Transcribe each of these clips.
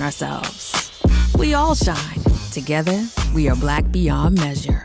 ourselves. We all shine. Together, we are Black beyond measure.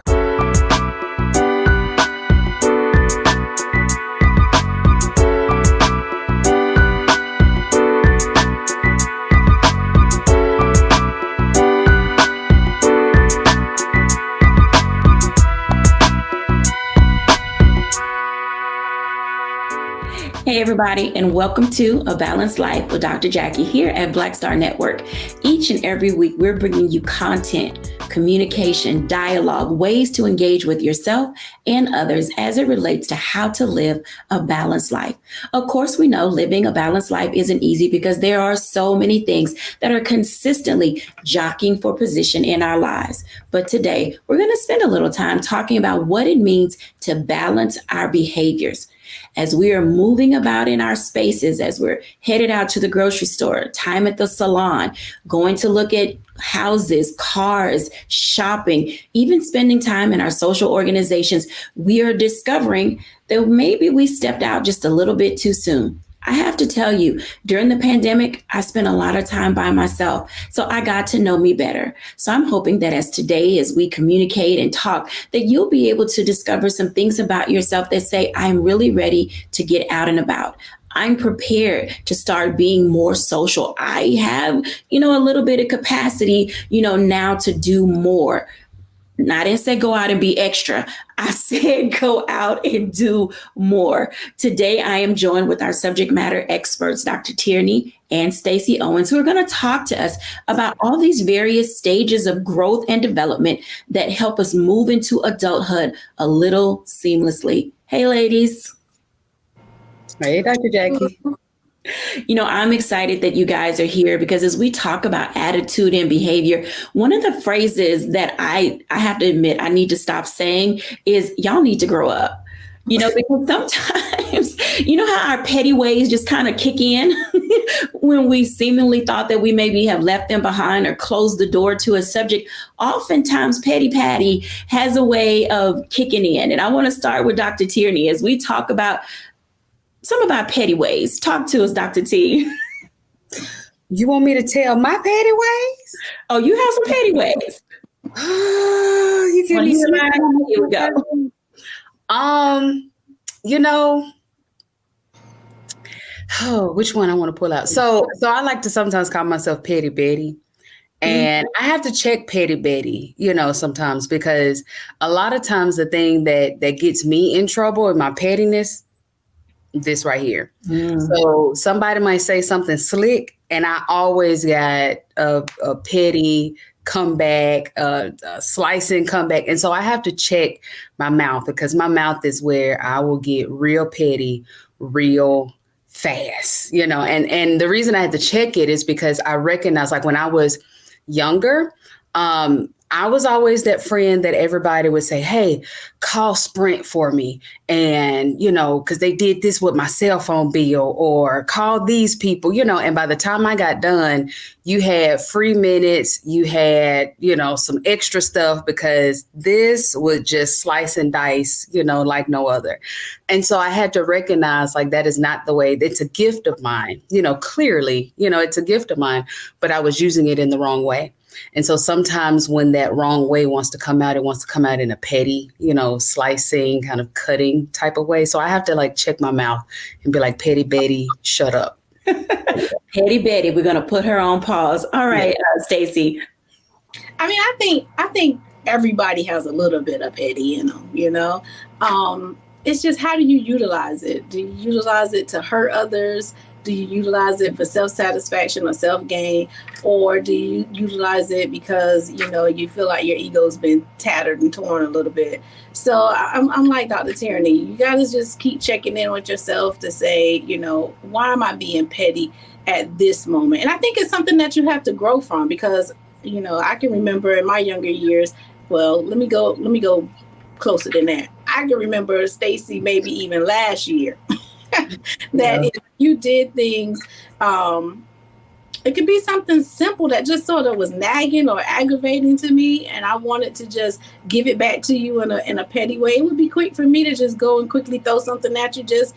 Hey everybody, and welcome to A Balanced Life with Dr. Jacquie here at Black Star Network. Each and every week, we're bringing you content, communication, dialogue, ways to engage with yourself and others as it relates to how to live a balanced life. Of course, we know living a balanced life isn't easy because there are so many things that are consistently jockeying for position in our lives. But today, we're going to spend a little time talking about what it means to balance our behaviors. As we are moving about in our spaces, as we're headed out to the grocery store, time at the salon, going to look at houses, cars, shopping, even spending time in our social organizations, we are discovering that maybe we stepped out just a little bit too soon. I have to tell you, during the pandemic, I spent a lot of time by myself, so I got to know me better. So I'm hoping that as we communicate and talk, that you'll be able to discover some things about yourself that say, I'm really ready to get out and about. I'm prepared to start being more social. I have, a little bit of capacity, now to do more. And I didn't say go out and be extra. I said go out and do more. Today, I am joined with our subject matter experts, Dr. Tierney and Stacey Owens, who are going to talk to us about all these various stages of growth and development that help us move into adulthood a little seamlessly. Hey, ladies. Hey, Dr. Jacquie. I'm excited that you guys are here because as we talk about attitude and behavior, one of the phrases that I have to admit I need to stop saying is y'all need to grow up. Because sometimes, how our petty ways just kind of kick in when we seemingly thought that we maybe have left them behind or closed the door to a subject. Oftentimes, Petty Patty has a way of kicking in. And I want to start with Dr. Tierney as we talk about some of our petty ways. Talk to us, Dr. T. You want me to tell my petty ways? Oh, you have some petty ways. You give me some. Here we go. Which one I want to pull out? So I like to sometimes call myself Petty Betty. And I have to check Petty Betty, sometimes because a lot of times the thing that gets me in trouble is my pettiness. This right here. So somebody might say something slick and I always got a petty comeback, a slicing comeback. And so I have to check my mouth because my mouth is where I will get real petty, real fast, and the reason I had to check it is because I recognize like when I was younger, I was always that friend that everybody would say, hey, call Sprint for me. And, because they did this with my cell phone bill or call these people, and by the time I got done, you had free minutes, you had, some extra stuff because this was just slice and dice, like no other. And so I had to recognize like that is not the way. It's a gift of mine, clearly, it's a gift of mine, but I was using it in the wrong way. And so sometimes when that wrong way wants to come out, it wants to come out in a petty, slicing, kind of cutting type of way. So I have to like check my mouth and be like, Petty Betty, shut up. Petty Betty, we're going to put her on pause. All right, Stacey. I mean, I think everybody has a little bit of petty in them, It's just how do you utilize it? Do you utilize it to hurt others? Do you utilize it for self-satisfaction or self-gain? Or do you utilize it because, you feel like your ego's been tattered and torn a little bit? So I'm like Dr. Tierney. You got to just keep checking in with yourself to say, why am I being petty at this moment? And I think it's something that you have to grow from because, I can remember in my younger years, well, let me go closer than that. I can remember Stacey maybe even last year. That if you did things It could be something simple that just sort of was nagging or aggravating to me, and I wanted to just give it back to you in a petty way. It would be quick for me to just go and quickly throw something at you, just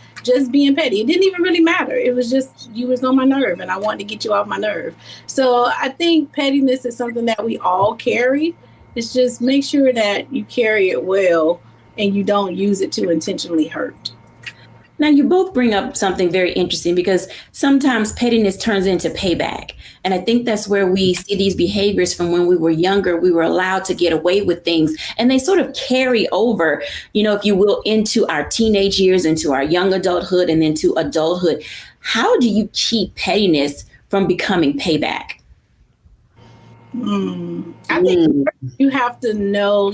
being petty. It didn't even really matter. It was just you was on my nerve, and I wanted to get you off my nerve. So I think pettiness is something that we all carry. It's just make sure that you carry it well and you don't use it to intentionally hurt. Now, you both bring up something very interesting because sometimes pettiness turns into payback. And I think that's where we see these behaviors from when we were younger. We were allowed to get away with things and they sort of carry over, if you will, into our teenage years, into our young adulthood and into adulthood. How do you keep pettiness from becoming payback? I think you have to know,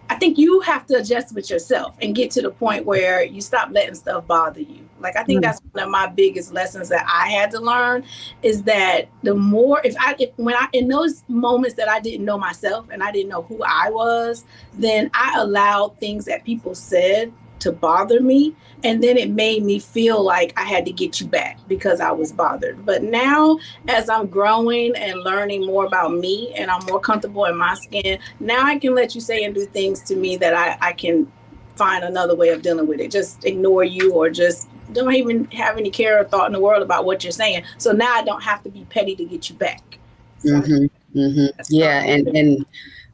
I think you have to adjust with yourself and get to the point where you stop letting stuff bother you. I think that's one of my biggest lessons that I had to learn is that the more, in those moments that I didn't know myself and I didn't know who I was, then I allowed things that people said to bother me. And then it made me feel like I had to get you back because I was bothered. But now, as I'm growing and learning more about me and I'm more comfortable in my skin, now I can let you say and do things to me that I can find another way of dealing with it. Just ignore you or just don't even have any care or thought in the world about what you're saying. So now I don't have to be petty to get you back. So, Yeah. And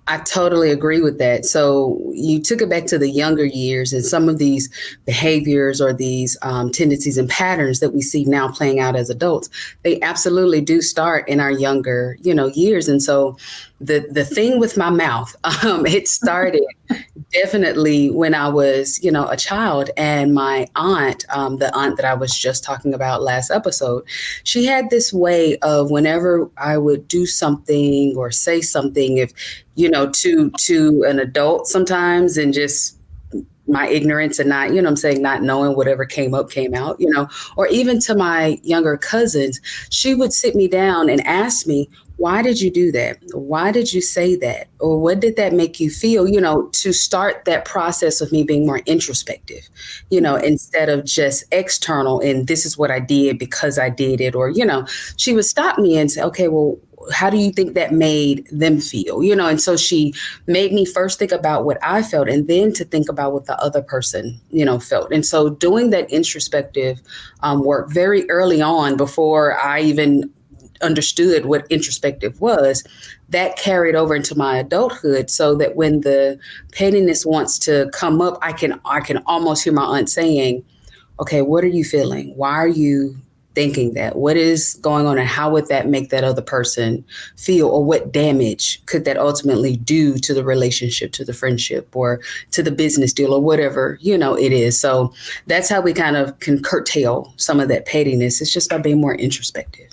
I totally agree with that. So you took it back to the younger years and some of these behaviors or these tendencies and patterns that we see now playing out as adults, they absolutely do start in our younger, years. And so the thing with my mouth, it started definitely when I was, a child, and my aunt, the aunt that I was just talking about last episode, she had this way of whenever I would do something or say something, if, to an adult sometimes, and just my ignorance and not, not knowing whatever came up, came out, or even to my younger cousins, she would sit me down and ask me, why did you do that? Why did you say that? Or what did that make you feel? To start that process of me being more introspective, instead of just external and this is what I did because I did it. Or, she would stop me and say, okay, well, how do you think that made them feel? And so she made me first think about what I felt and then to think about what the other person, felt. And so doing that introspective work very early on, before I even understood what introspective was, that carried over into my adulthood, so that when the pettiness wants to come up, I can almost hear my aunt saying, okay, what are you feeling? Why are you thinking that? What is going on, and how would that make that other person feel, or what damage could that ultimately do to the relationship, to the friendship, or to the business deal, or whatever, it is. So that's how we kind of can curtail some of that pettiness. It's just by being more introspective.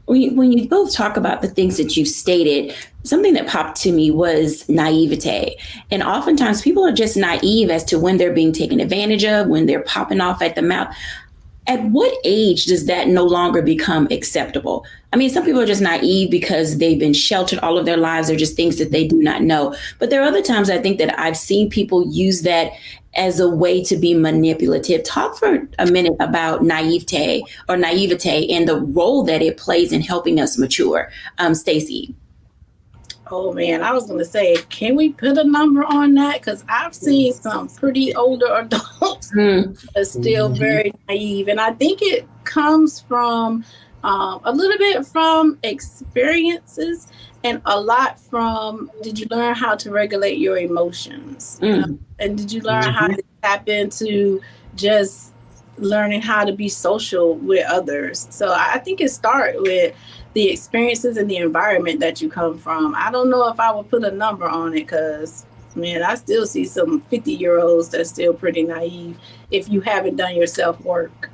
When you both talk about the things that you've stated, something that popped to me was naivete. And oftentimes people are just naive as to when they're being taken advantage of, when they're popping off at the mouth. At what age does that no longer become acceptable? I mean, some people are just naive because they've been sheltered all of their lives. They're just things that they do not know. But there are other times I think that I've seen people use that as a way to be manipulative. Talk for a minute about naivete and the role that it plays in helping us mature. Stacey. Oh man, I was going to say, can we put a number on that? Because I've seen some pretty older adults are still very naive. And I think it comes from a little bit from experiences and a lot from, did you learn how to regulate your emotions? And did you learn how to tap into just learning how to be social with others? So I think it starts with the experiences and the environment that you come from. I don't know if I would put a number on it because, man, I still see some 50-year-olds that's still pretty naive if you haven't done your self-work.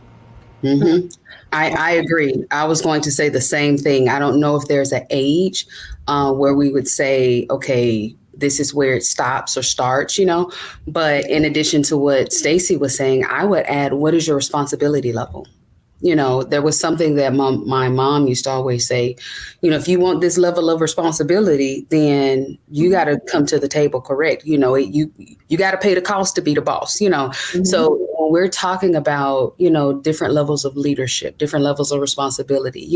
I agree. I was going to say the same thing. I don't know if there's an age where we would say, okay, this is where it stops or starts, But in addition to what Stacey was saying, I would add, what is your responsibility level? There was something that my mom used to always say, if you want this level of responsibility, then you got to come to the table correct. You got to pay the cost to be the boss, Mm-hmm. So when we're talking about, different levels of leadership, different levels of responsibility,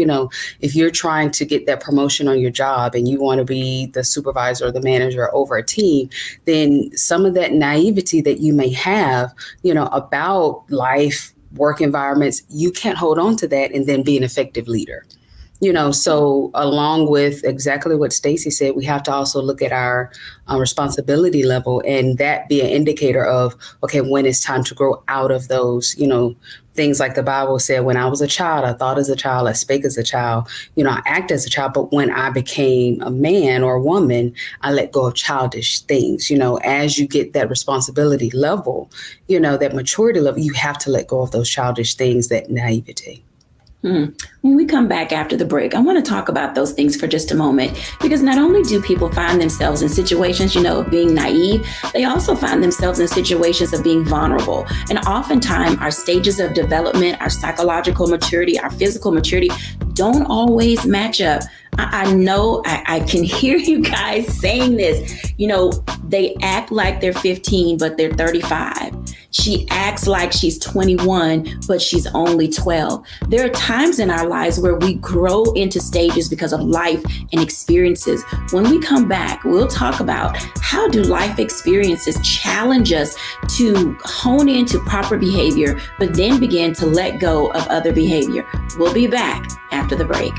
if you're trying to get that promotion on your job and you want to be the supervisor or the manager over a team, then some of that naivety that you may have, about life, work environments, you can't hold on to that and then be an effective leader. So along with exactly what Stacey said, we have to also look at our responsibility level, and that be an indicator of, okay, when it's time to grow out of those, things like the Bible said, when I was a child, I thought as a child, I spake as a child, I act as a child. But when I became a man or a woman, I let go of childish things. As you get that responsibility level, that maturity level, you have to let go of those childish things, that naivety. When we come back after the break, I want to talk about those things for just a moment, because not only do people find themselves in situations, of being naive, they also find themselves in situations of being vulnerable. And oftentimes our stages of development, our psychological maturity, our physical maturity don't always match up. I know I can hear you guys saying this. They act like they're 15, but they're 35. She acts like she's 21, but she's only 12. There are times in our lives where we grow into stages because of life and experiences. When we come back, we'll talk about how do life experiences challenge us to hone into proper behavior, but then begin to let go of other behavior. We'll be back after the break.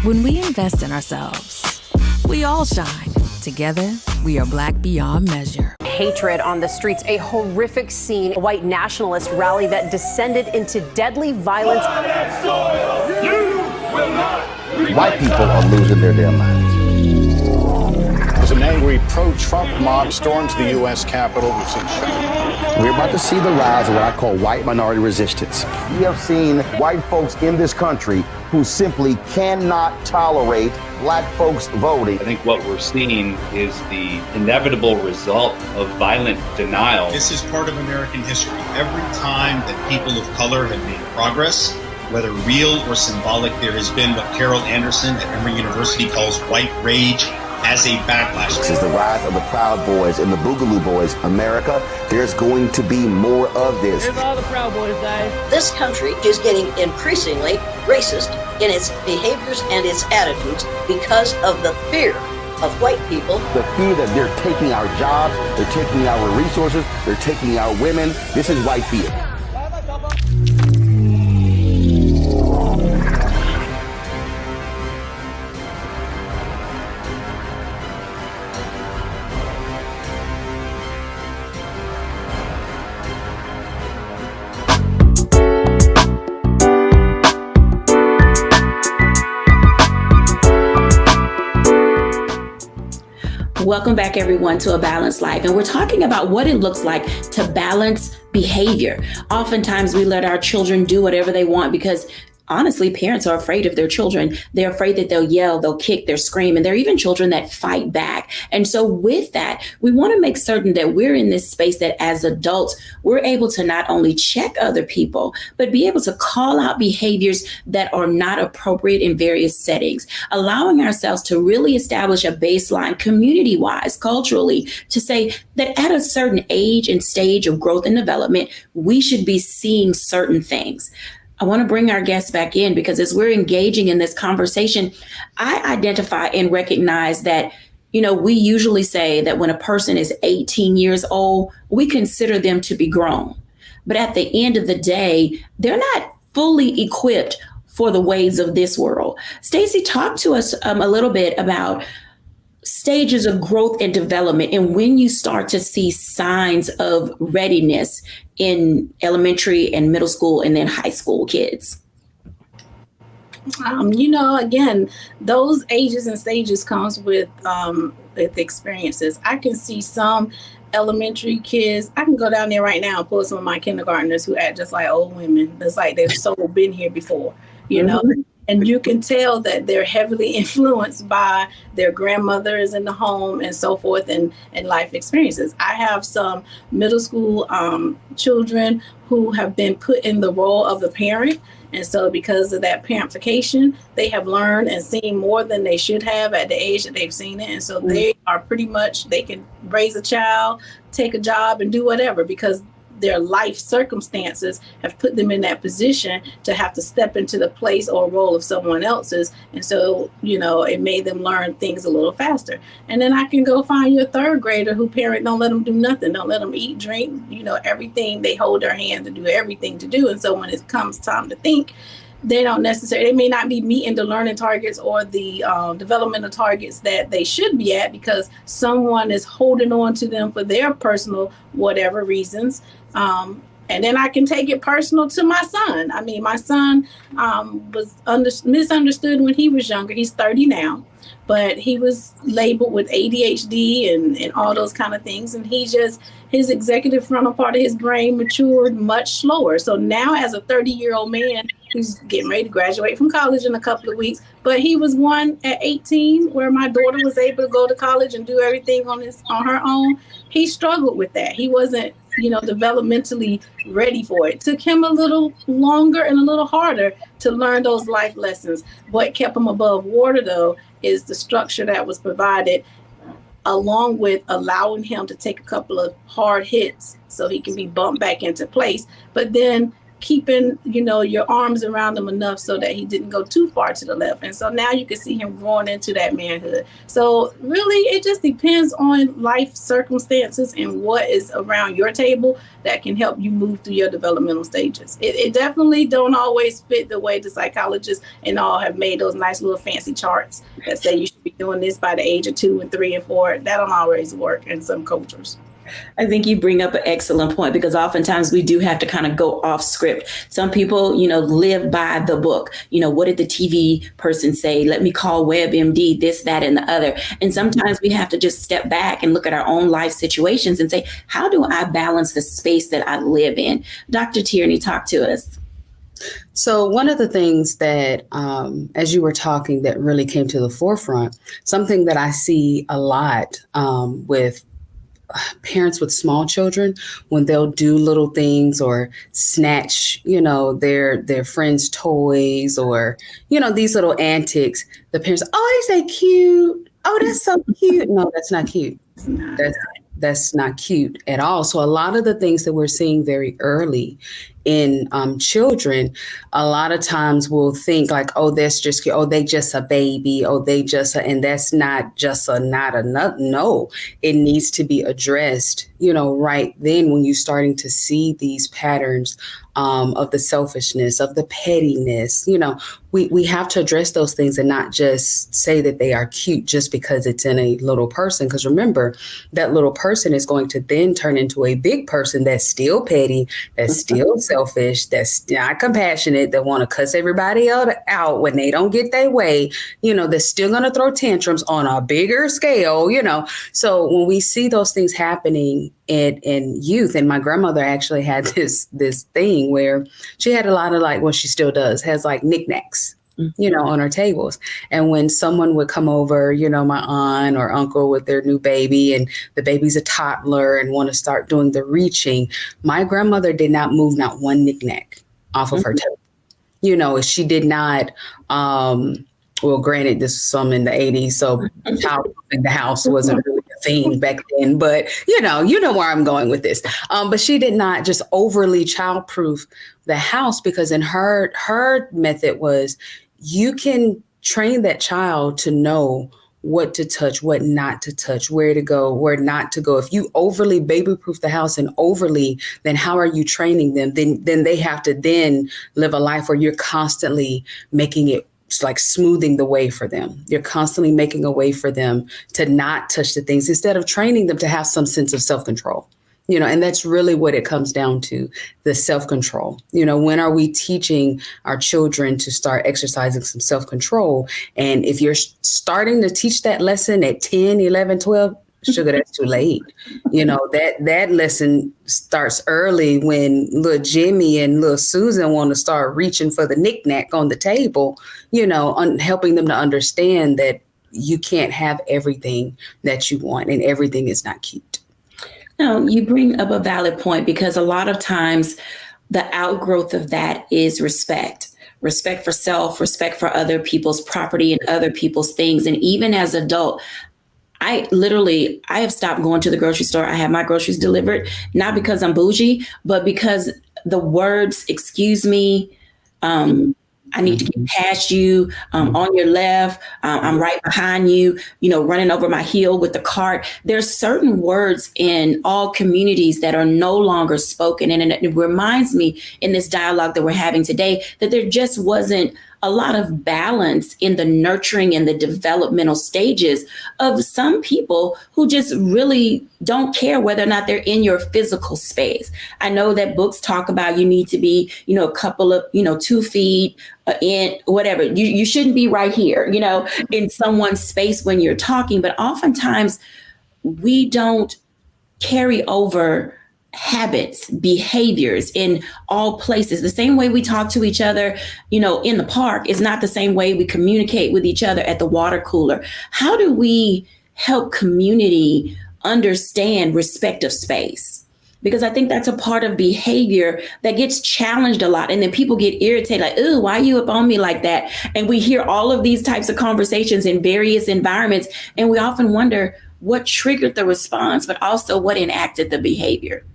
When we invest in ourselves, we all shine. Together, we are Black beyond measure. Hatred on the streets, a horrific scene, a white nationalist rally that descended into deadly violence. White people are losing their damn minds. As an angry pro-Trump mob storms the U.S. Capitol, we've seen shooting. We're about to see the rise of what I call white minority resistance. We have seen white folks in this country who simply cannot tolerate black folks voting. I think what we're seeing is the inevitable result of violent denial. This is part of American history. Every time that people of color have made progress, whether real or symbolic, there has been what Carol Anderson at Emory University calls white rage as a backlash. This is the rise of the Proud Boys and the Boogaloo Boys. America, there's going to be more of this. Here's all the Proud Boys, guys. This country is getting increasingly racist in its behaviors and its attitudes because of the fear of white people. The fear that they're taking our jobs, they're taking our resources, they're taking our women. This is white fear. Welcome back, everyone, to A Balanced Life. And we're talking about what it looks like to balance behavior. Oftentimes, we let our children do whatever they want because honestly, parents are afraid of their children. They're afraid that they'll yell, they'll kick, they'll scream, and there are even children that fight back. And so with that, we want to make certain that we're in this space that as adults, we're able to not only check other people, but be able to call out behaviors that are not appropriate in various settings, allowing ourselves to really establish a baseline community-wise, culturally, to say that at a certain age and stage of growth and development, we should be seeing certain things. I want to bring our guests back in because as we're engaging in this conversation, I identify and recognize that, we usually say that when a person is 18 years old, we consider them to be grown. But at the end of the day, they're not fully equipped for the ways of this world. Stacey, talk to us a little bit about stages of growth and development and when you start to see signs of readiness in elementary and middle school and then high school kids. Again, those ages and stages comes with experiences. I can see some elementary kids. I can go down there right now and pull some of my kindergartners who act just like old women. It's like they've been here before, And you can tell that they're heavily influenced by their grandmothers in the home and so forth, and life experiences. I have some middle school children who have been put in the role of the parent. And so because of that parentification, they have learned and seen more than they should have at the age that they've seen it. And so they are pretty much, they can raise a child, take a job, and do whatever, because their life circumstances have put them in that position to have to step into the place or role of someone else's. And so, it made them learn things a little faster. And then I can go find you a third grader who parent don't let them do nothing, don't let them eat, drink, everything. They hold their hand to do everything to do. And so when it comes time to think, they may not be meeting the learning targets or the developmental targets that they should be at, because someone is holding on to them for their personal whatever reasons. And then I can take it personal to my son. I mean, my son was misunderstood when he was younger. He's 30 now, but he was labeled with ADHD and all those kind of things. And his executive frontal part of his brain matured much slower. So now, as a 30-year-old man, he's getting ready to graduate from college in a couple of weeks. But he was one at 18, where my daughter was able to go to college and do everything on her own. He struggled with that. He wasn't, developmentally ready for it. It took him a little longer and a little harder to learn those life lessons. What kept him above water, though, is the structure that was provided, along with allowing him to take a couple of hard hits so he can be bumped back into place. But then keeping, your arms around him enough so that he didn't go too far to the left. And so now you can see him growing into that manhood. So really, it just depends on life circumstances and what is around your table that can help you move through your developmental stages. It definitely don't always fit the way the psychologists and all have made those nice little fancy charts that say you should be doing this by the age of 2 and 3 and 4. That don't always work in some cultures. I think you bring up an excellent point, because oftentimes we do have to kind of go off script. Some people, live by the book. What did the TV person say? Let me call WebMD, this, that, and the other. And sometimes we have to just step back and look at our own life situations and say, how do I balance the space that I live in? Dr. Tierney, talk to us. So one of the things that, as you were talking, that really came to the forefront, something that I see a lot with parents with small children, when they'll do little things or snatch, their friends' toys, or, these little antics, the parents, oh, is that cute? Oh, that's so cute. No, that's not cute. That's not cute at all. So a lot of the things that we're seeing very early in children, a lot of times we'll think like, oh, that's just cute. Oh, they just a baby. Oh, and that's not just not enough. No, it needs to be addressed, right then, when you're starting to see these patterns of the selfishness, of the pettiness. We have to address those things and not just say that they are cute just because it's in a little person. Because remember, that little person is going to then turn into a big person that's still petty, that's still selfish, that's not compassionate, that want to cuss everybody else out when they don't get their way. They're still going to throw tantrums on a bigger scale, So when we see those things happening in youth, and my grandmother actually had this thing where she had a lot of she still does, has knickknacks, on her tables. And when someone would come over, my aunt or uncle with their new baby, and the baby's a toddler and want to start doing the reaching, my grandmother did not move not one knickknack off of her table. She did not, well, granted, this was some in the 80s, so child in the house wasn't really a thing back then. But you know where I'm going with this. But she did not just overly childproof the house, because in her method was, you can train that child to know what to touch, what not to touch, where to go, where not to go. If you overly baby-proof the house and overly, then how are you training them? Then they have to then live a life where you're constantly making it smoothing the way for them. You're constantly making a way for them to not touch the things, instead of training them to have some sense of self-control. And that's really what it comes down to, the self-control. When are we teaching our children to start exercising some self-control? And if you're starting to teach that lesson at 10, 11, 12, Sugar, that's too late. You know, that lesson starts early when little Jimmy and little Susan want to start reaching for the knickknack on the table, you know, helping them to understand that you can't have everything that you want and everything is not cute. No, you bring up a valid point, because a lot of times the outgrowth of that is respect for self, respect for other people's property and other people's things. And even as an adult, I have stopped going to the grocery store. I have my groceries delivered, not because I'm bougie, but because the words, excuse me, I need to get past you, on your left, I'm right behind you, you know, running over my heel with the cart. There's certain words in all communities that are no longer spoken. And it reminds me in this dialogue that we're having today that there just wasn't a lot of balance in the nurturing and the developmental stages of some people who just really don't care whether or not they're in your physical space. I know that books talk about you need to be, you know, a couple of, 2 feet in whatever. You shouldn't be right here, you know, in someone's space when you're talking. But oftentimes we don't carry over habits, behaviors in all places. The same way we talk to each other, you know, in the park is not the same way we communicate with each other at the water cooler. How do we help community understand respect of space? Because I think that's a part of behavior that gets challenged a lot. And then people get irritated, like, oh, why are you up on me like that? And we hear all of these types of conversations in various environments. And we often wonder what triggered the response, but also what enacted the behavior.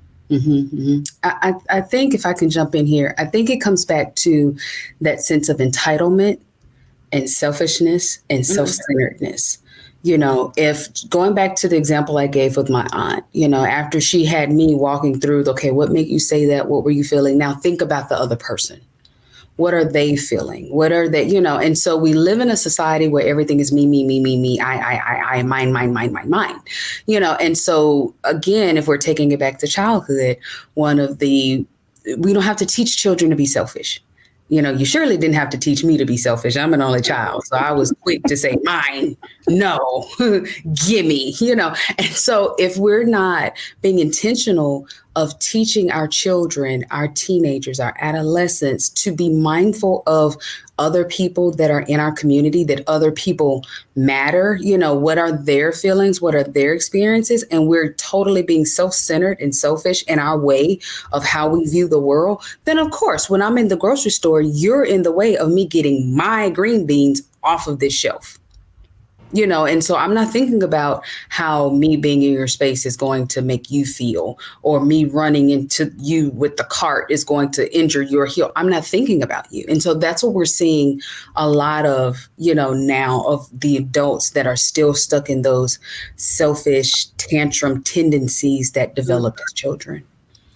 I think, if I can jump in here, I think it comes back to that sense of entitlement and selfishness and self-centeredness. You know, if going back to the example I gave with my aunt, you know, after she had me walking through, okay, what made you say that? What were you feeling? Now think about the other person. What are they feeling? What are they, you know? And so we live in a society where everything is me, I, mine, you know? And so again, if we're taking it back to childhood, we don't have to teach children to be selfish. You know, you surely didn't have to teach me to be selfish. I'm an only child. So I was quick to say mine, no, gimme, you know. And so if we're not being intentional of teaching our children, our teenagers, our adolescents to be mindful of other people that are in our community, that other people matter, you know, what are their feelings, what are their experiences, and we're totally being self-centered and selfish in our way of how we view the world, then of course, when I'm in the grocery store, you're in the way of me getting my green beans off of this shelf. You know, and so I'm not thinking about how me being in your space is going to make you feel, or me running into you with the cart is going to injure your heel. I'm not thinking about you. And so that's what we're seeing a lot of, you know, now, of the adults that are still stuck in those selfish tantrum tendencies that developed as children.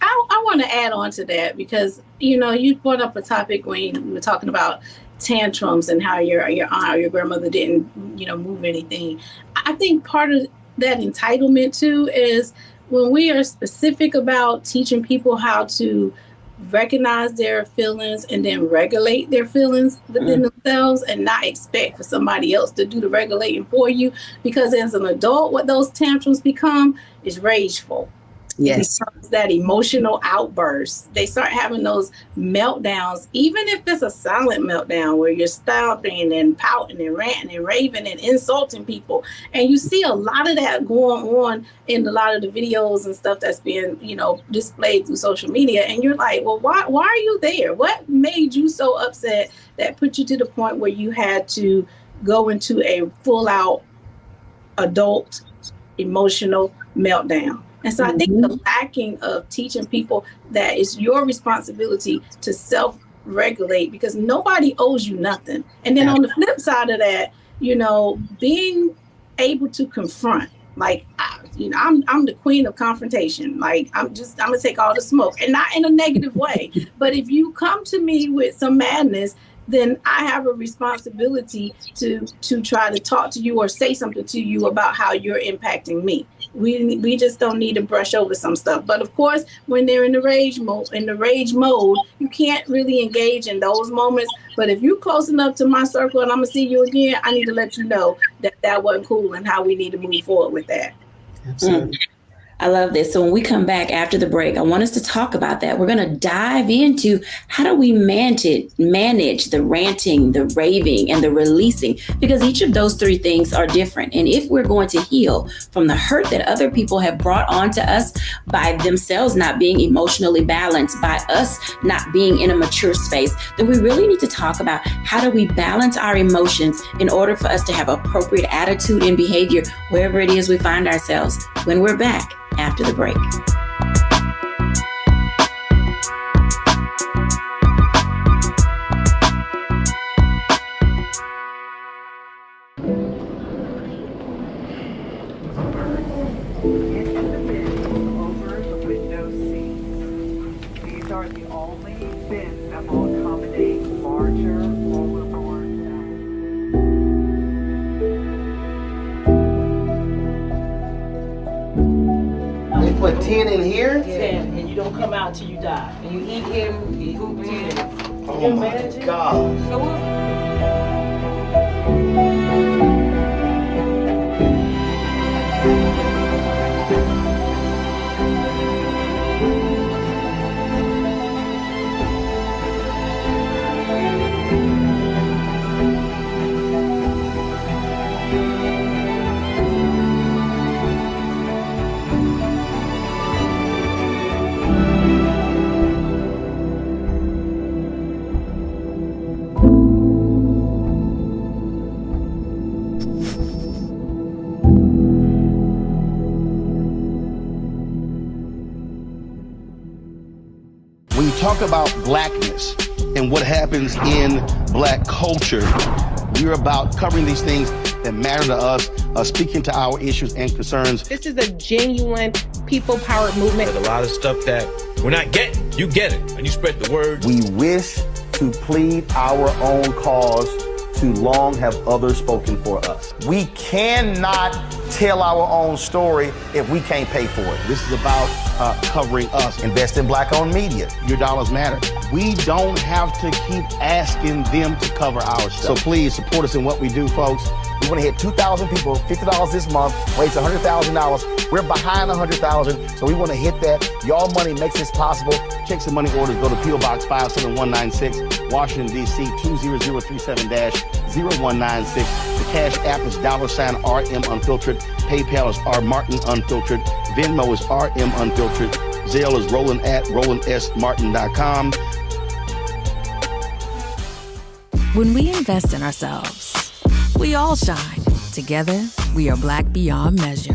I want to add on to that, because, you know, you brought up a topic when we were talking about tantrums and how your aunt or your grandmother didn't, you know, move anything. I think part of that entitlement too is when we are specific about teaching people how to recognize their feelings and then regulate their feelings within themselves, and not expect for somebody else to do the regulating for you. Because as an adult, what those tantrums become is rageful. Yes. That emotional outburst. They start having those meltdowns, even if it's a silent meltdown where you're stomping and pouting and ranting and raving and insulting people. And you see a lot of that going on in a lot of the videos and stuff that's being, you know, displayed through social media. And you're like, well, why are you there? What made you so upset that put you to the point where you had to go into a full out adult emotional meltdown? And so I think the lacking of teaching people that it's your responsibility to self-regulate, because nobody owes you nothing. And then on the flip side of that, you know, being able to confront, like, you know, I'm the queen of confrontation. Like, I'm gonna take all the smoke, and not in a negative way. But if you come to me with some madness, then I have a responsibility to try to talk to you or say something to you about how you're impacting me. We just don't need to brush over some stuff. But of course, when they're in the rage mode, you can't really engage in those moments. But if you're close enough to my circle and I'm gonna see you again, I need to let you know that wasn't cool and how we need to move forward with that. Absolutely. I love this. So when we come back after the break, I want us to talk about that. We're going to dive into how do we manage the ranting, the raving, and the releasing, because each of those three things are different. And if we're going to heal from the hurt that other people have brought onto us by themselves not being emotionally balanced, by us not being in a mature space, then we really need to talk about how do we balance our emotions in order for us to have appropriate attitude and behavior wherever it is we find ourselves when we're back after the break. These are the only bins that will accommodate larger rollerboards. They put 10 in here? 10, and you don't come out till you die. And you eat him, you eat 10. Oh my God. When you talk about blackness and what happens in black culture, we're about covering these things that matter to us, speaking to our issues and concerns. This is a genuine people-powered movement. There's a lot of stuff that we're not getting. You get it, and you spread the word. We wish to plead our own cause. Too long have others spoken for us. We cannot tell our own story if we can't pay for it. This is about covering us. Invest in black-owned media. Your dollars matter. We don't have to keep asking them to cover our stuff. So please support us in what we do, folks. We want to hit 2,000 people, $50 this month, raise $100,000. We're behind 100,000, so we want to hit that. Y'all money makes this possible. Check some money orders. Go to P.O. Box 57196, Washington, D.C. 20037-0196. The Cash App is $RM Unfiltered. PayPal is R Martin Unfiltered. Venmo is RM Unfiltered. Zelle is Roland at RolandSMartin.com. When we invest in ourselves, we all shine. Together, we are Black beyond measure.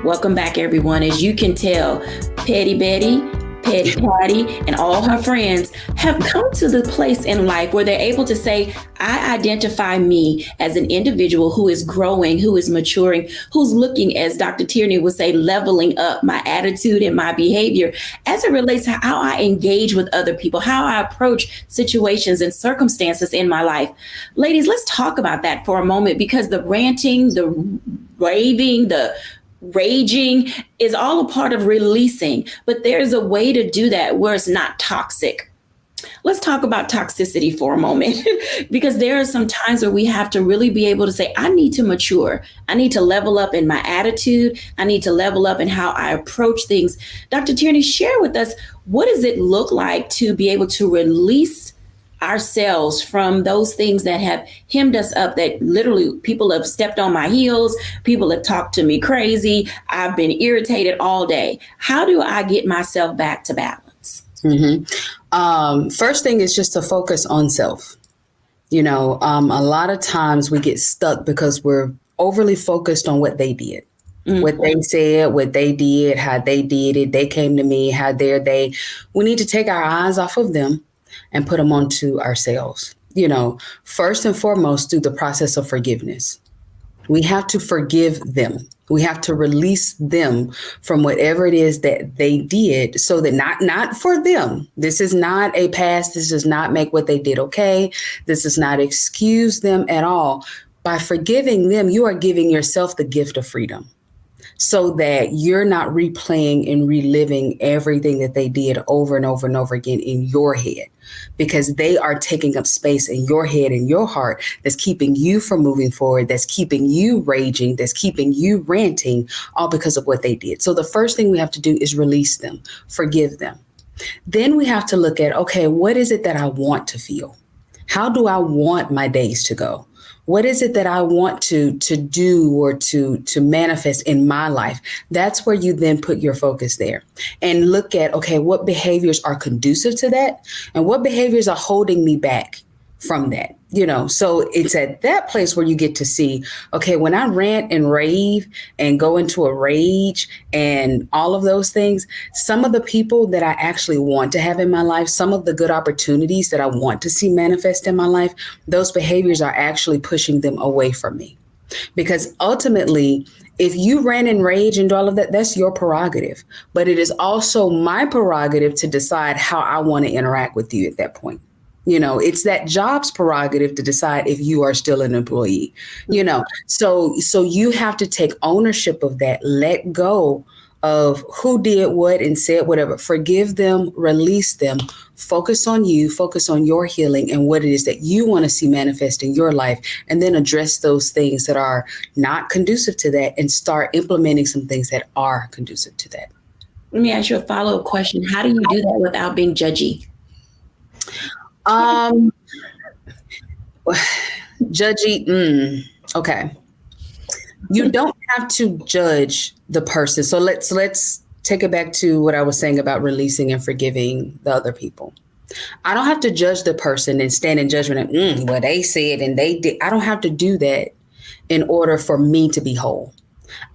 Welcome back, everyone. As you can tell, Petty Betty, Petty Patty, and all her friends have come to the place in life where they're able to say, I identify me as an individual who is growing, who is maturing, who's looking, as Dr. Tierney would say, leveling up my attitude and my behavior as it relates to how I engage with other people, how I approach situations and circumstances in my life. Ladies, let's talk about that for a moment, because the ranting, the raving, the raging is all a part of releasing, but there's a way to do that where it's not toxic. Let's talk about toxicity for a moment, because there are some times where we have to really be able to say, I need to mature. I need to level up in my attitude. I need to level up in how I approach things. Dr. Tierney, share with us, what does it look like to be able to release ourselves from those things that have hemmed us up, that literally people have stepped on my heels, people have talked to me crazy, I've been irritated all day. How do I get myself back to balance? First thing is just to focus on self. A lot of times we get stuck because we're overly focused on what they did. What they said, what they did, how they did it, they came to me, how dare they. We need to take our eyes off of them and put them onto ourselves. First and foremost, through the process of forgiveness. We have to forgive them. We have to release them from whatever it is that they did, so that not for them. This is not a past. This does not make what they did okay. This does not excuse them at all. By forgiving them, you are giving yourself the gift of freedom. so that you're not replaying and reliving everything that they did over and over and over again in your head, because they are taking up space in your head and your heart that's keeping you from moving forward, that's keeping you raging, that's keeping you ranting, all because of what they did. So the first thing we have to do is release them, forgive them. Then we have to look at, okay, what is it that I want to feel? How do I want my days to go? What is it that I want to do or to manifest in my life? That's where you then put your focus there and look at, okay, what behaviors are conducive to that and what behaviors are holding me back from that, so it's at that place where you get to see, okay, when I rant and rave and go into a rage and all of those things, some of the people that I actually want to have in my life, some of the good opportunities that I want to see manifest in my life, those behaviors are actually pushing them away from me. Because ultimately, if you rant and rage and do all of that, that's your prerogative. But it is also my prerogative to decide how I want to interact with you at that point. It's that job's prerogative to decide if you are still an employee, so you have to take ownership of that, let go of who did what and said whatever, forgive them, release them, focus on you, focus on your healing and what it is that you want to see manifest in your life, and then address those things that are not conducive to that and start implementing some things that are conducive to that. Let me ask you a follow-up question. How do you do that without being judgy? Judgy. Okay. You don't have to judge the person. So let's take it back to what I was saying about releasing and forgiving the other people. I don't have to judge the person and stand in judgment and well, they said and they did. I don't have to do that in order for me to be whole.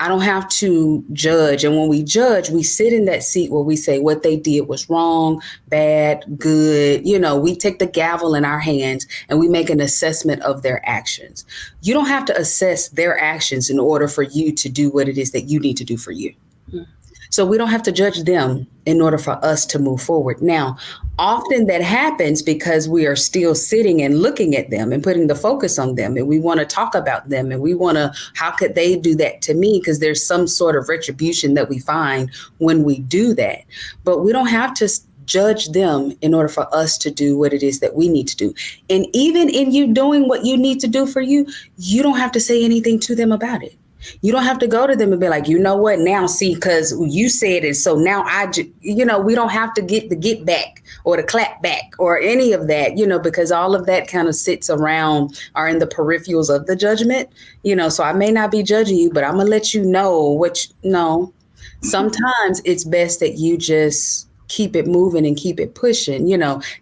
I don't have to judge. And when we judge, we sit in that seat where we say what they did was wrong, bad, good. We take the gavel in our hands and we make an assessment of their actions. You don't have to assess their actions in order for you to do what it is that you need to do for you. So we don't have to judge them in order for us to move forward. Now, often that happens because we are still sitting and looking at them and putting the focus on them. And we want to talk about them and we want to, how could they do that to me? Because there's some sort of retribution that we find when we do that. But we don't have to judge them in order for us to do what it is that we need to do. And even in you doing what you need to do for you, you don't have to say anything to them about it. You don't have to go to them and be like, you know what, now see, because you said it. So now we don't have to get the get back or the clap back or any of that, because all of that kind of sits around or in the peripherals of the judgment, so I may not be judging you, but I'm going to let you know sometimes it's best that you just keep it moving and keep it pushing,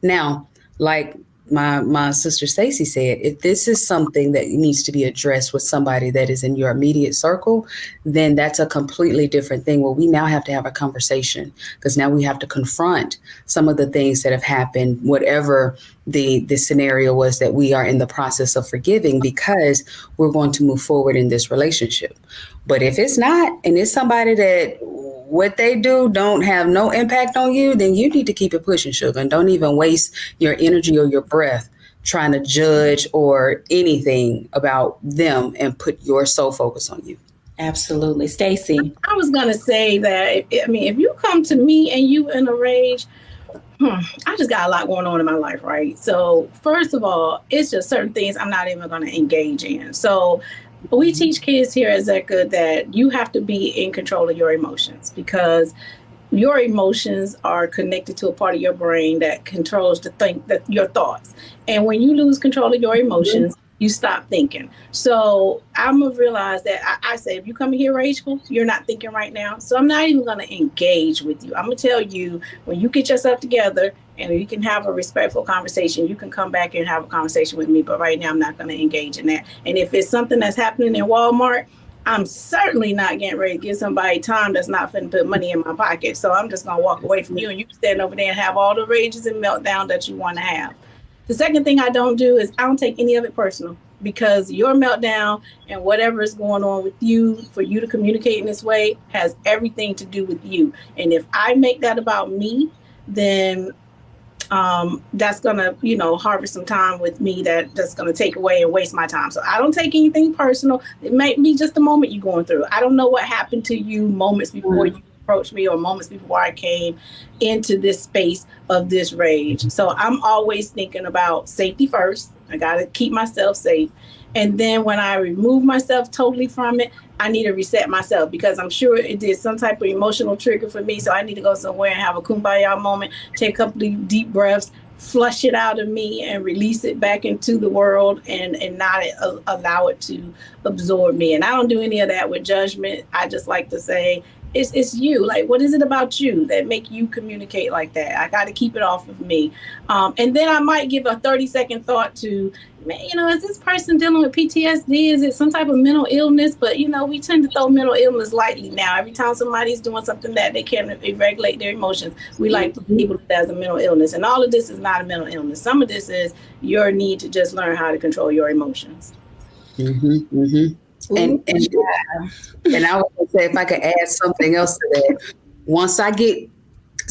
now, like my sister Stacy said, if this is something that needs to be addressed with somebody that is in your immediate circle, then that's a completely different thing where we now have to have a conversation, because now we have to confront some of the things that have happened, whatever the scenario was that we are in the process of forgiving, because we're going to move forward in this relationship. But if it's not, and it's somebody that what they do don't have no impact on you, then you need to keep it pushing, sugar, and don't even waste your energy or your breath trying to judge or anything about them and put your sole focus on you. Absolutely. Stacy. I was going to say that, if you come to me and you in a rage, I just got a lot going on in my life, right? So first of all, it's just certain things I'm not even going to engage in. So we teach kids here at Zecca that you have to be in control of your emotions, because your emotions are connected to a part of your brain that controls your thoughts. And when you lose control of your emotions, you stop thinking. So I'm going to realize that I say, if you come here rageful, you're not thinking right now. So I'm not even going to engage with you. I'm going to tell you, when you get yourself together and you can have a respectful conversation, you can come back and have a conversation with me. But right now, I'm not going to engage in that. And if it's something that's happening in Walmart, I'm certainly not getting ready to give somebody time that's not finna put money in my pocket. So I'm just going to walk away from you, and you can stand over there and have all the rages and meltdown that you want to have. The second thing I don't do is I don't take any of it personal, because your meltdown and whatever is going on with you, for you to communicate in this way, has everything to do with you. And if I make that about me, then that's gonna, harvest some time with me that's gonna take away and waste my time. So I don't take anything personal. It might be just the moment you're going through. I don't know what happened to you moments before you approached me or moments before I came into this space of this rage. So I'm always thinking about safety first. I gotta keep myself safe. And then when I remove myself totally from it, I need to reset myself, because I'm sure it did some type of emotional trigger for me. So I need to go somewhere and have a kumbaya moment, take a couple of deep breaths, flush it out of me and release it back into the world, and not allow it to absorb me. And I don't do any of that with judgment. I just like to say, it's you. Like, what is it about you that make you communicate like that? I got to keep it off of me. And then I might give a 30-second thought to, is this person dealing with PTSD? Is it some type of mental illness? But, we tend to throw mental illness lightly now. Every time somebody's doing something that they can't regulate their emotions, we like to people that has a mental illness. And all of this is not a mental illness. Some of this is your need to just learn how to control your emotions. Mm-hmm, mm-hmm. And I was going to say, if I could add something else to that, once I get,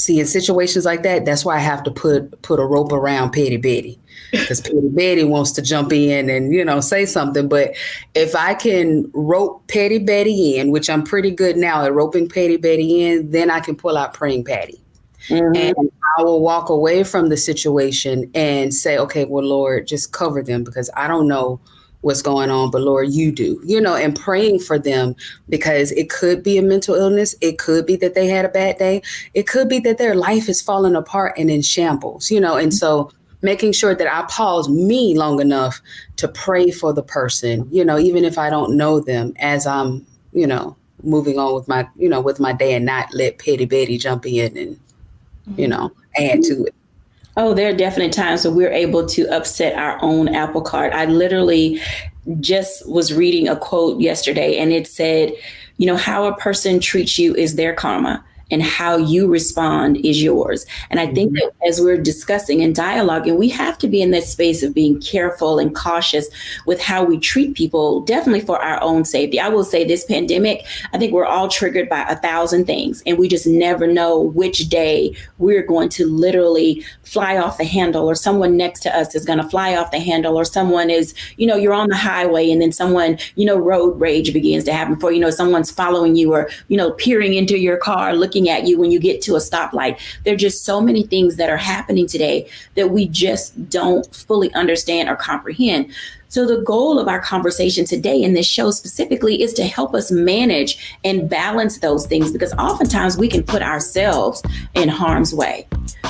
in situations like that, that's why I have to put a rope around Petty Betty, because Petty Betty wants to jump in and, say something. But if I can rope Petty Betty in, which I'm pretty good now at roping Petty Betty in, then I can pull out Praying Patty. Mm-hmm. And I will walk away from the situation and say, okay, well, Lord, just cover them, because I don't know what's going on, but Lord, you do, and praying for them, because it could be a mental illness. It could be that they had a bad day. It could be that their life is falling apart and in shambles, and so making sure that I pause me long enough to pray for the person, even if I don't know them, as I'm, moving on with my day, and not let Petty Betty jump in and, add to it. Oh, there are definitely times when we're able to upset our own apple cart. I literally just was reading a quote yesterday, and it said, how a person treats you is their karma, and how you respond is yours. And I think that as we're discussing and dialoguing, we have to be in that space of being careful and cautious with how we treat people, definitely for our own safety. I will say this pandemic, I think we're all triggered by 1,000 things, and we just never know which day we're going to literally fly off the handle, or someone next to us is going to fly off the handle, or someone is, you're on the highway and then someone, road rage begins to happen for, someone's following you, or, peering into your car, looking at you when you get to a stoplight. There are just so many things that are happening today that we just don't fully understand or comprehend. So the goal of our conversation today in this show specifically is to help us manage and balance those things, because oftentimes we can put ourselves in harm's way.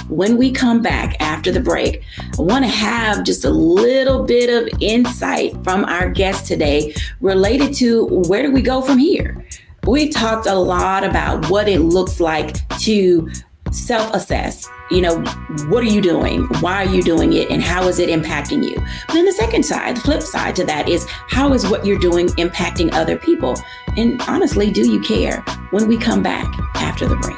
When we come back after the break, I want to have just a little bit of insight from our guest today related to where do we go from here? We talked a lot about what it looks like to self-assess. What are you doing? Why are you doing it? And how is it impacting you? But then the second side, the flip side to that is, how is what you're doing impacting other people? And honestly, do you care? When we come back after the break.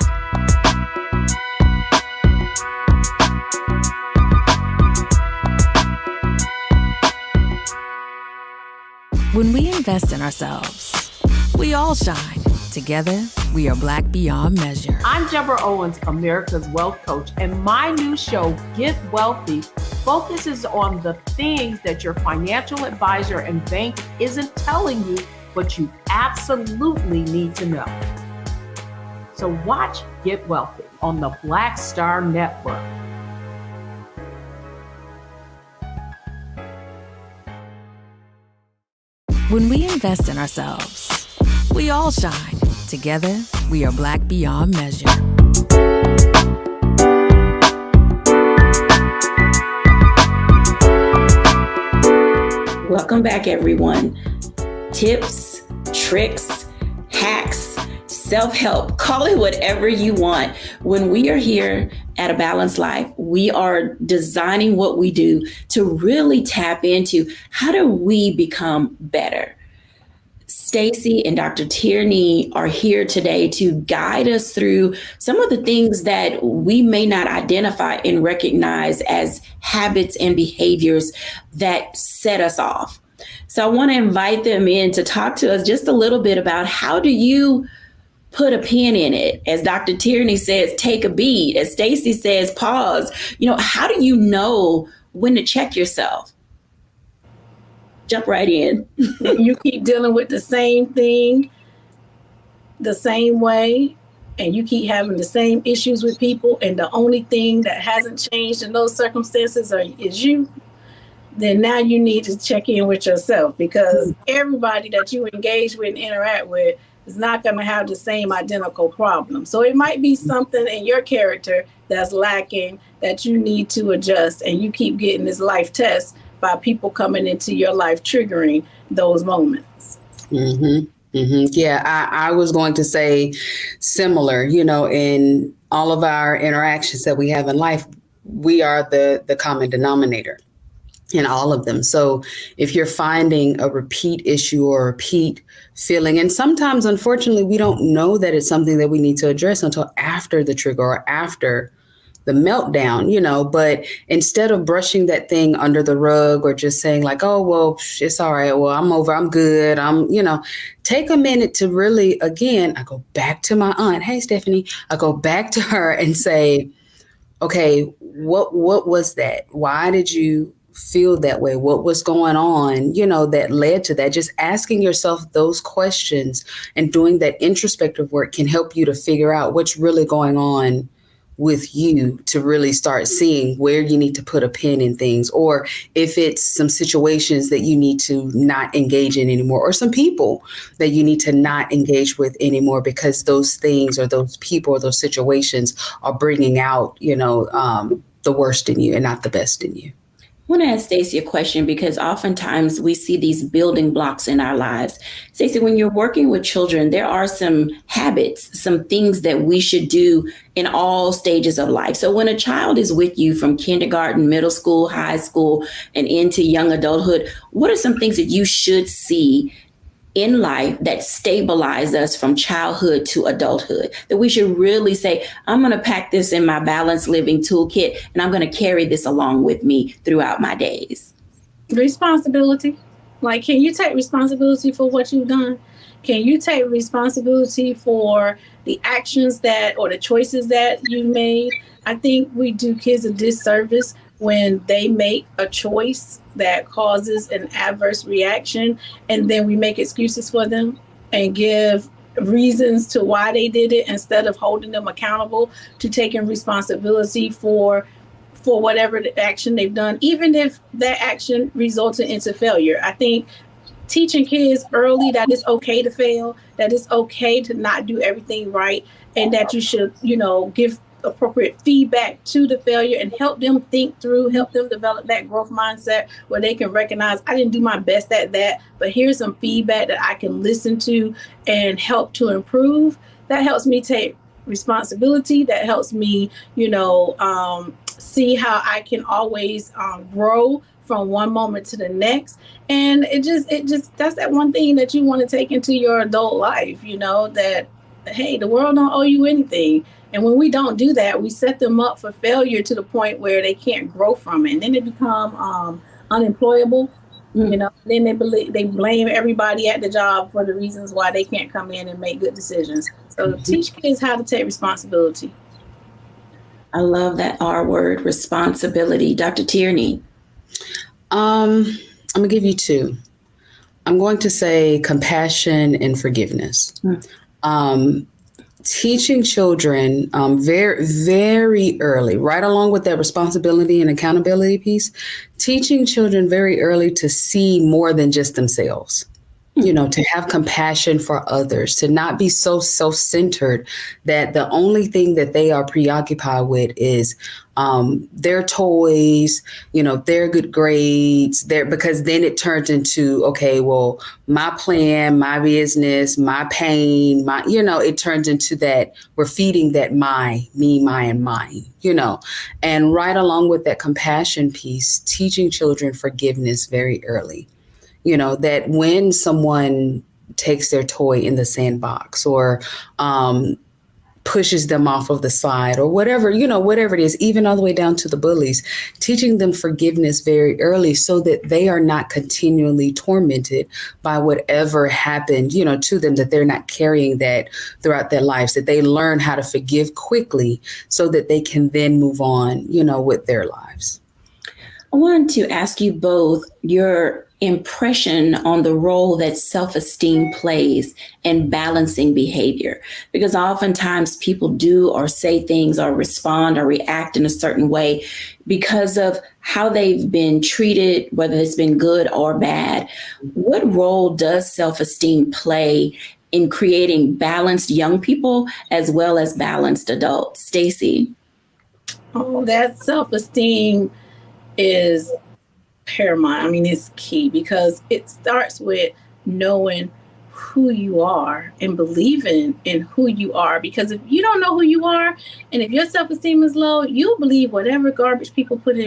When we invest in ourselves, we all shine. Together, we are Black beyond measure. I'm Deborah Owens, America's Wealth Coach, and my new show, Get Wealthy, focuses on the things that your financial advisor and bank isn't telling you, but you absolutely need to know. So watch Get Wealthy on the Black Star Network. When we invest in ourselves, we all shine. Together, we are Black beyond measure. Welcome back, everyone. Tips, tricks, hacks, self-help, call it whatever you want. When we are here at A Balanced Life, we are designing what we do to really tap into how do we become better. Stacey and Dr. Tierney are here today to guide us through some of the things that we may not identify and recognize as habits and behaviors that set us off. So I want to invite them in to talk to us just a little bit about how do you put a pin in it. As Dr. Tierney says, take a beat. As Stacy says, pause. How do you know when to check yourself? Jump right in. You keep dealing with the same thing the same way, and you keep having the same issues with people, and the only thing that hasn't changed in those circumstances is you, then now you need to check in with yourself, because everybody that you engage with and interact with is not going to have the same identical problem. So it might be something in your character that's lacking that you need to adjust, and you keep getting this life test by people coming into your life triggering those moments. Mm-hmm. Mm-hmm. Yeah, I was going to say similar, in all of our interactions that we have in life, we are the common denominator in all of them. So if you're finding a repeat issue or a repeat feeling, and sometimes, unfortunately, we don't know that it's something that we need to address until after the trigger or after the meltdown, but instead of brushing that thing under the rug or just saying like, oh, well, it's all right. Well, I'm over. I'm good. Take a minute to really, again, I go back to my aunt. Hey, Stephanie, I go back to her and say, okay, what was that? Why did you feel that way? What was going on, that led to that? Just asking yourself those questions and doing that introspective work can help you to figure out what's really going on with you, to really start seeing where you need to put a pin in things, or if it's some situations that you need to not engage in anymore, or some people that you need to not engage with anymore because those things or those people or those situations are bringing out, the worst in you and not the best in you. I want to ask Stacey a question, because oftentimes we see these building blocks in our lives. Stacey, when you're working with children, there are some habits, some things that we should do in all stages of life. So when a child is with you from kindergarten, middle school, high school, and into young adulthood, what are some things that you should see in life that stabilize us from childhood to adulthood, that we should really say, I'm going to pack this in my balanced living toolkit, and I'm going to carry this along with me throughout my days? Responsibility. Like, can you take responsibility for what you've done? Can you take responsibility for the actions or the choices that you made? I think we do kids a disservice when they make a choice that causes an adverse reaction, and then we make excuses for them and give reasons to why they did it, instead of holding them accountable to taking responsibility for whatever the action they've done, even if that action resulted into failure. I think teaching kids early that it's okay to fail, that it's okay to not do everything right, and that you should, give appropriate feedback to the failure and help them think through, help them develop that growth mindset where they can recognize, I didn't do my best at that, but here's some feedback that I can listen to and help to improve. That helps me take responsibility. That helps me, see how I can always grow from one moment to the next. And it just that's that one thing that you want to take into your adult life, that, hey, the world don't owe you anything. And when we don't do that, we set them up for failure to the point where they can't grow from it. And then they become unemployable. Then they blame everybody at the job for the reasons why they can't come in and make good decisions. So teach kids how to take responsibility. I love that R word, responsibility. Dr. Tierney. I'm going to give you two. I'm going to say compassion and forgiveness. Teaching children very, very early, right along with that responsibility and accountability piece, teaching children very early to see more than just themselves. To have compassion for others, to not be so self-centered that the only thing that they are preoccupied with is their toys, their good grades, because then it turns into, okay, well, my plan, my business, my pain, it turns into that we're feeding that me, my, and mine, and right along with that compassion piece, teaching children forgiveness very early. That when someone takes their toy in the sandbox or pushes them off of the side or whatever, whatever it is, even all the way down to the bullies, teaching them forgiveness very early so that they are not continually tormented by whatever happened, to them, that they're not carrying that throughout their lives, that they learn how to forgive quickly so that they can then move on, with their lives. I wanted to ask you both your impression on the role that self-esteem plays in balancing behavior, because oftentimes people do or say things or respond or react in a certain way because of how they've been treated, whether it's been good or bad. What role does self-esteem play in creating balanced young people as well as balanced adults? Stacey? Oh, that self-esteem is paramount. I mean, it's key because it starts with knowing who you are and believing in who you are. Because if you don't know who you are, and if your self-esteem is low, you'll believe whatever garbage people put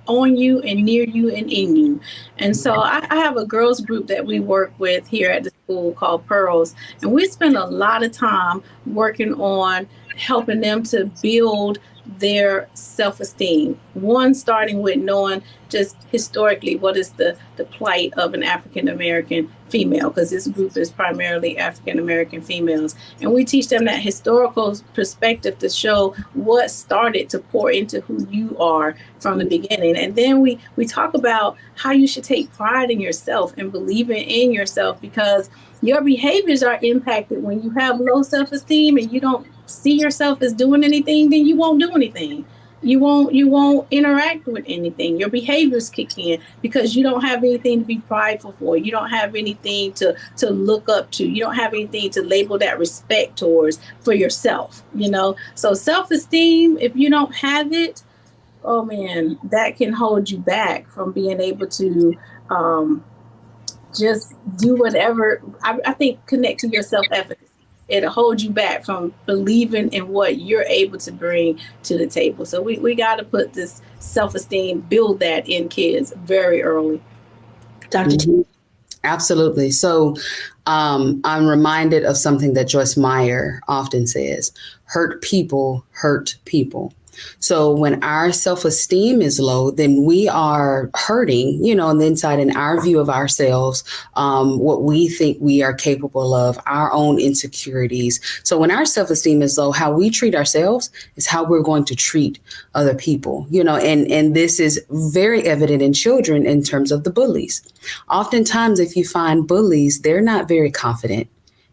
on you and near you and in you. And so I have a girls group that we work with here at the school called Pearls, and we spend a lot of time working on helping them to build their self-esteem. One, starting with knowing just historically what is the plight of an African-American female, because this group is primarily African-American females. And we teach them that historical perspective to show what started to pour into who you are from the beginning. And then we talk about how you should take pride in yourself and believing in yourself, because your behaviors are impacted when you have low self-esteem and you don't see yourself as doing anything, then you won't do anything. You won't interact with anything. Your behaviors kick in because you don't have anything to be prideful for. You don't have anything to look up to. You don't have anything to label that respect towards for yourself, So self-esteem, if you don't have it, oh man, that can hold you back from being able to just do whatever. I think connect to your self-efficacy. It'll hold you back from believing in what you're able to bring to the table. So we got to put this self-esteem, build that in kids very early. Dr. T. Absolutely. So I'm reminded of something that Joyce Meyer often says: hurt people hurt people. So when our self-esteem is low, then we are hurting, on the inside, in our view of ourselves, what we think we are capable of, our own insecurities. So when our self-esteem is low, how we treat ourselves is how we're going to treat other people, and this is very evident in children in terms of the bullies. Oftentimes, if you find bullies, they're not very confident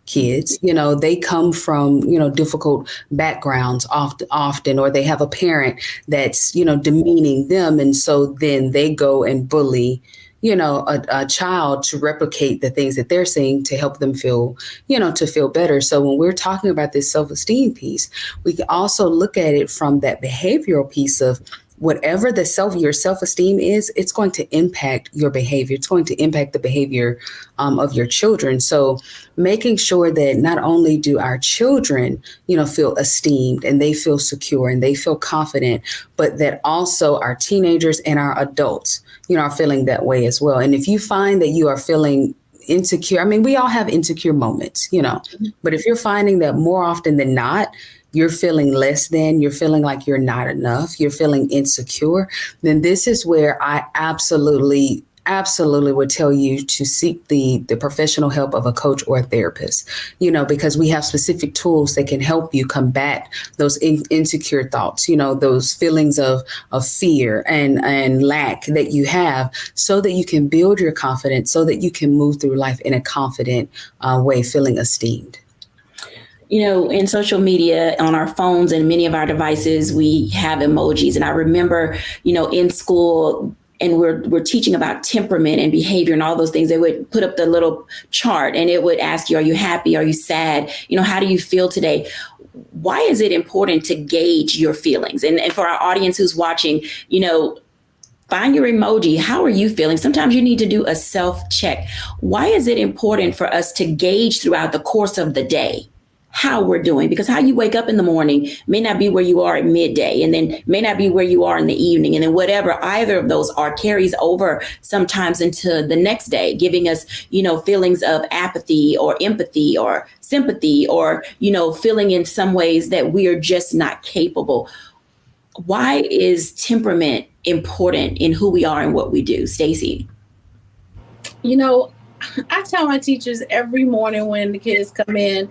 kids. They come from, difficult backgrounds often, or they have a parent that's, demeaning them. And so then they go and bully, a child to replicate the things that they're seeing to help them feel, to feel better. So when we're talking about this self-esteem piece, we can also look at it from that behavioral piece of whatever your self-esteem is, it's going to impact your behavior. It's going to impact the behavior of your children. So making sure that not only do our children, feel esteemed and they feel secure and they feel confident, but that also our teenagers and our adults, are feeling that way as well. And if you find that you are feeling insecure, we all have insecure moments, but if you're finding that more often than not, you're feeling less than, you're feeling like you're not enough, you're feeling insecure, then this is where I absolutely would tell you to seek the professional help of a coach or a therapist, because we have specific tools that can help you combat those insecure thoughts, those feelings of fear and lack that you have, so that you can build your confidence, so that you can move through life in a confident way, feeling esteemed. In social media, on our phones and many of our devices, we have emojis. And I remember, in school, and we're teaching about temperament and behavior and all those things, they would put up the little chart and it would ask you, are you happy? Are you sad? How do you feel today? Why is it important to gauge your feelings? And for our audience who's watching, find your emoji. How are you feeling? Sometimes you need to do a self-check. Why is it important for us to gauge throughout the course of the day how we're doing, because how you wake up in the morning may not be where you are at midday, and then may not be where you are in the evening. And then whatever either of those are carries over sometimes into the next day, giving us, feelings of apathy or empathy or sympathy, or, feeling in some ways that we are just not capable. Why is temperament important in who we are and what we do? Stacey? I tell my teachers every morning when the kids come in,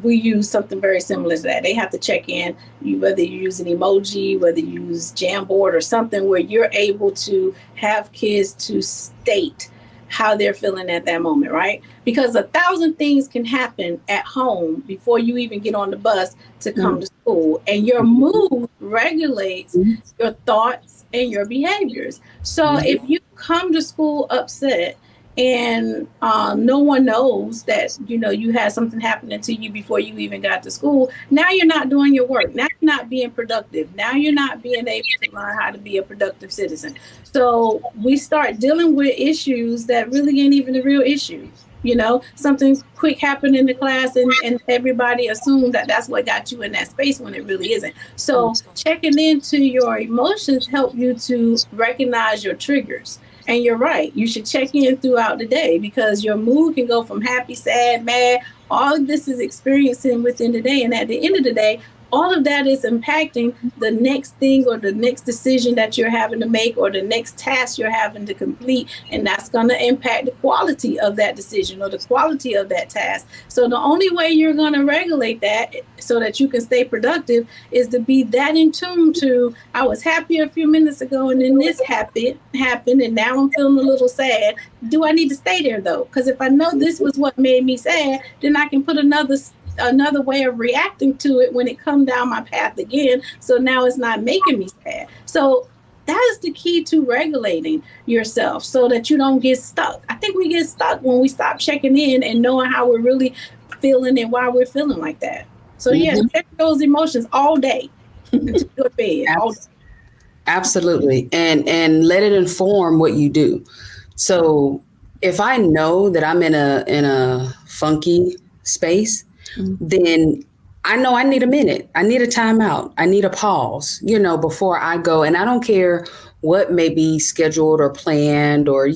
we use something very similar to that. They have to check in, whether you use an emoji, whether you use Jamboard or something where you're able to have kids to state how they're feeling at that moment, right? Because 1,000 things can happen at home before you even get on the bus to come to school. And your mood regulates your thoughts and your behaviors. So if you come to school upset, and no one knows that, you had something happening to you before you even got to school, now you're not doing your work. Now you're not being productive. Now you're not being able to learn how to be a productive citizen. So we start dealing with issues that really ain't even the real issue. Something quick happened in the class and everybody assumed that that's what got you in that space when it really isn't. So checking into your emotions help you to recognize your triggers. And you're right. You should check in throughout the day, because your mood can go from happy, sad, mad. All of this is experiencing within the day. And at the end of the day, all of that is impacting the next thing or the next decision that you're having to make or the next task you're having to complete. And that's going to impact the quality of that decision or the quality of that task. So the only way you're going to regulate that so that you can stay productive is to be that in tune to, I was happy a few minutes ago and then this happened and now I'm feeling a little sad. Do I need to stay there though? Because if I know this was what made me sad, then I can put another way of reacting to it when it comes down my path again. So now it's not making me sad. So that is the key to regulating yourself so that you don't get stuck. I think we get stuck when we stop checking in and knowing how we're really feeling and why we're feeling like that. So check those emotions all day until you're bed. All day. Absolutely. And let it inform what you do. So if I know that I'm in a funky space, then I know I need a minute. I need a timeout. I need a pause, before I go. And I don't care what may be scheduled or planned, or,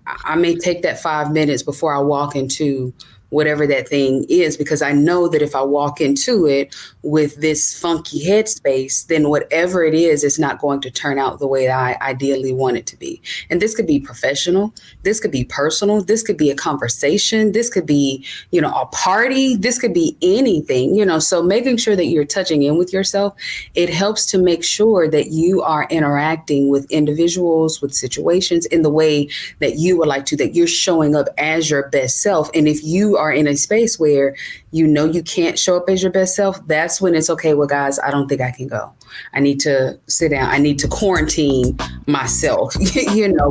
I may take that 5 minutes before I walk into whatever that thing is, because I know that if I walk into it with this funky headspace, then whatever it is, it's not going to turn out the way that I ideally want it to be. And this could be professional. This could be personal. This could be a conversation. This could be, a party. This could be anything, so making sure that you're touching in with yourself, it helps to make sure that you are interacting with individuals, with situations in the way that you would like to, that you're showing up as your best self. And if you are in a space where you can't show up as your best self, that's when it's okay. Well, guys, I don't think I can go. I need to sit down. I need to quarantine myself,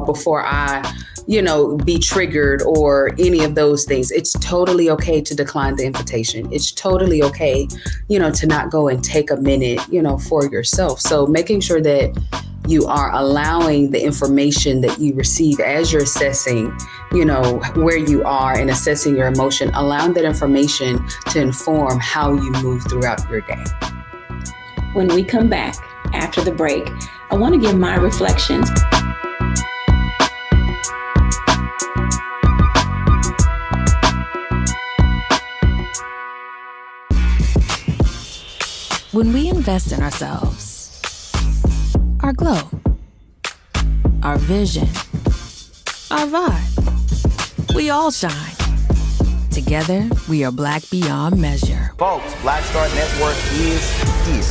before I, be triggered or any of those things. It's totally okay to decline the invitation. It's totally okay, to not go and take a minute, for yourself. So making sure that you are allowing the information that you receive as you're assessing, where you are and assessing your emotion, allowing that information to inform how you move throughout your day. When we come back after the break, I want to give my reflections. When we invest in ourselves, our glow, our vision, our vibe, we all shine. Together, we are black beyond measure. Folks, Black Star Network is here.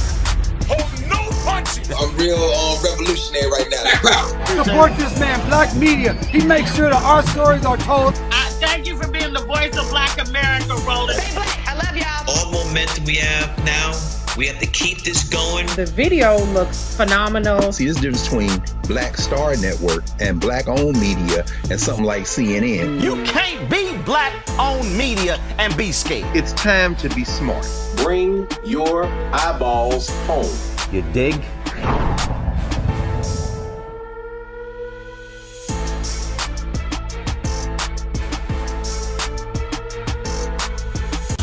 Oh, no punches! I'm real revolutionary right now. Support this man, Black Media. He makes sure that our stories are told. Thank you for being the voice of Black America, Roland. Stay black. I love y'all. All momentum we have now, we have to keep this going. The video looks phenomenal. See, this difference between Black Star Network and Black-owned media and something like CNN. You can't be Black-owned media and be scared. It's time to be smart. Bring your eyeballs home. You dig?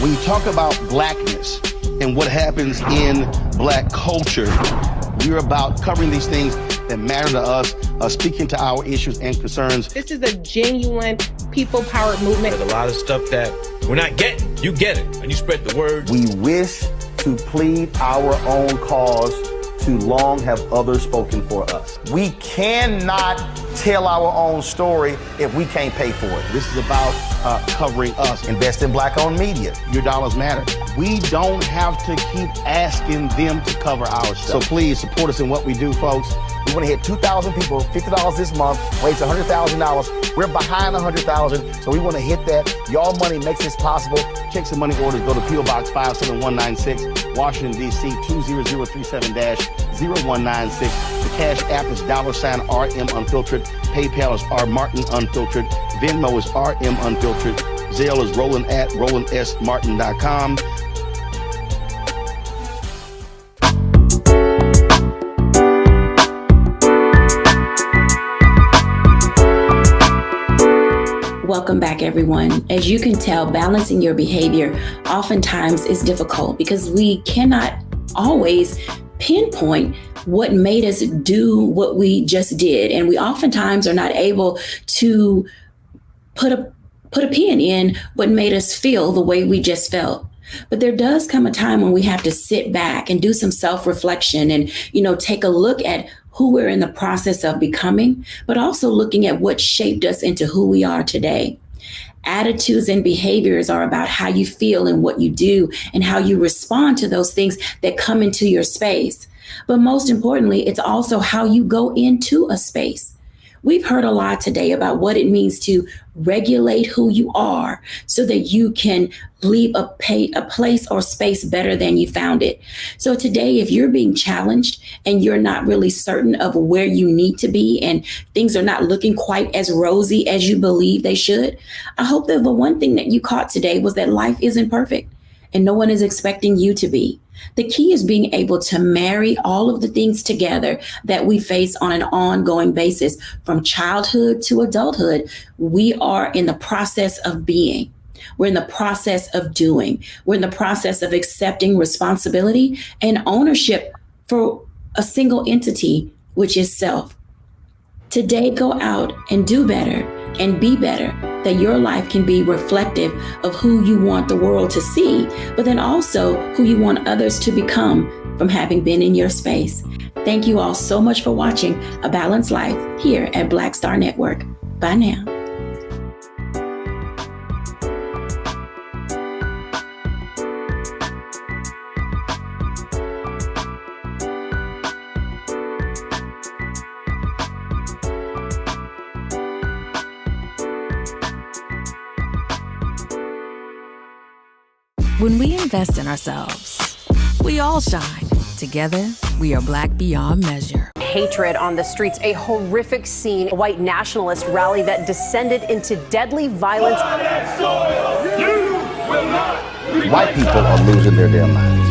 When you talk about blackness and what happens in black culture, we're about covering these things that matter to us, speaking to our issues and concerns. This is a genuine people-powered movement. There's a lot of stuff that we're not getting. You get it, and you spread the word. We wish to plead our own cause. Too long have others spoken for us. We cannot tell our own story if we can't pay for it. This is about covering us. Invest in black-owned media. Your dollars matter. We don't have to keep asking them to cover our stuff. So please support us in what we do, folks. We want to hit 2,000 people, $50 this month, raise $100,000. We're behind 100,000, so we want to hit that. Y'all money makes this possible. Check some money orders. Go to P.O. Box 57196, Washington, D.C. 20037-0196. The Cash App is $RM Unfiltered. PayPal is R Martin Unfiltered. Venmo is RM Unfiltered. Zelle is Roland at RolandSMartin.com. Welcome back, everyone. As you can tell, balancing your behavior oftentimes is difficult because we cannot always pinpoint what made us do what we just did. And we oftentimes are not able to put a pin in what made us feel the way we just felt. But there does come a time when we have to sit back and do some self-reflection and, take a look at who we're in the process of becoming, but also looking at what shaped us into who we are today. Attitudes and behaviors are about how you feel and what you do and how you respond to those things that come into your space. But most importantly, it's also how you go into a space. We've heard a lot today about what it means to regulate who you are so that you can leave a place or space better than you found it. So today, if you're being challenged and you're not really certain of where you need to be and things are not looking quite as rosy as you believe they should, I hope that the one thing that you caught today was that life isn't perfect and no one is expecting you to be. The key is being able to marry all of the things together that we face on an ongoing basis from childhood to adulthood. We are in the process of being. We're in the process of doing. We're in the process of accepting responsibility and ownership for a single entity, which is self. Today, go out and do better and be better, that your life can be reflective of who you want the world to see, but then also who you want others to become from having been in your space. Thank you all so much for watching A Balanced Life here at Black Star Network. Bye now. When we invest in ourselves, we all shine. Together, we are Black beyond measure. Hatred on the streets, a horrific scene, a white nationalist rally that descended into deadly violence. White people are losing their damn minds.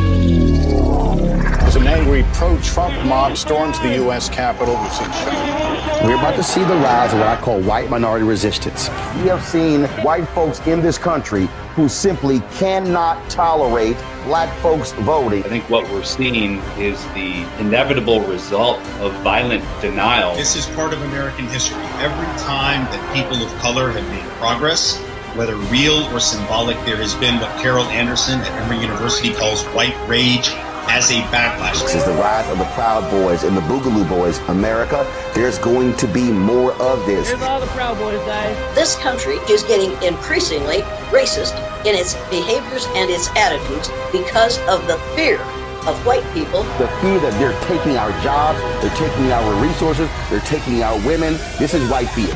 As an angry pro-Trump mob storms the U.S. Capitol, we've seen shooting. We're about to see the rise of what I call white minority resistance. We have seen white folks in this country who simply cannot tolerate black folks voting. I think what we're seeing is the inevitable result of violent denial. This is part of American history. Every time that people of color have made progress, whether real or symbolic, there has been what Carol Anderson at Emory University calls white rage as a backlash. This is the rise of the Proud Boys and the Boogaloo Boys. America, there's going to be more of this. Here's all the Proud Boys, guys. This country is getting increasingly racist in its behaviors and its attitudes because of the fear of white people. The fear that they're taking our jobs, they're taking our resources, they're taking our women. This is white fear.